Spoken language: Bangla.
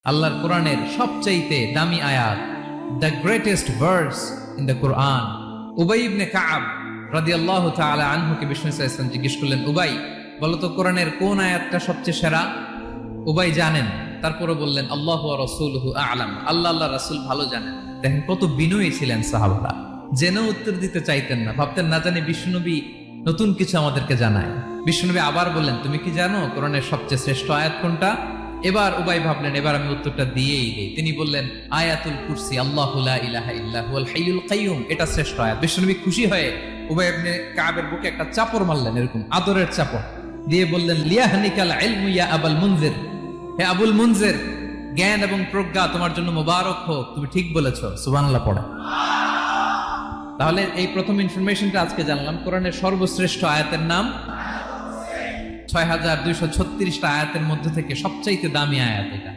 আল্লাহর কোরআনের সবচাইতে দামি আয়াত, the greatest verse in the Quran. Ubay ibn Ka'b রাদিয়াল্লাহু তাআলা আনহুকে বিষ্ণু সাল্লাল্লাহু আলাইহি ওয়াসাল্লাম জিজ্ঞেস করলেন, উবাই বলো তো কোরআনের কোন আয়াতটা সবচেয়ে সেরা? উবাই জানেন, তারপরে বললেন আল্লাহু ওয়া রাসূলুহু আ'লাম, আল্লাহ আল্লাহ রাসূল ভালো জানেন। দেখেন কত বিনয়ী ছিলেন সাহাবারা, জেনেও উত্তর দিতে চাইতেন না, ভাবতেন না জানি বিষ্ণুনবী নতুন কিছু আমাদেরকে জানায়। বিষ্ণুনবী আবার বললেন, তুমি কি জানো কোরআনের সবচেয়ে শ্রেষ্ঠ আয়াত কোনটা? এবার উবাই ভাবলেন এবার আমি উত্তরটা দিয়েই দিই। তিনি বললেন আয়াতুল কুরসি, আল্লাহু লা ইলাহা ইল্লা হুয়াল হাইয়ুল কাইয়ুম, এটা শ্রেষ্ঠ আয়াত। বিষ্ণুনবী খুশি হয়ে উবাই ইবনে কাবের বুকে একটা চাপড় মারলেন, এরকম আদরের চাপড় দিয়ে বললেন লিয়াহনিকাল ইলমু ইয়া আবুল মুনজির, হে আবুল মুনজির, জ্ঞান এবং প্রজ্ঞা তোমার জন্য মোবারক হোক, তুমি ঠিক বলেছো। সুবহানাল্লাহ পড়ে। তাহলে এই প্রথম ইনফরমেশনটা আজকে জানলাম, কোরআনের সর্বশ্রেষ্ঠ আয়াতের নাম ৬,২৩৬টা আয়াতের মধ্যে থেকে সবচাইতে দামি আয়াত এটা।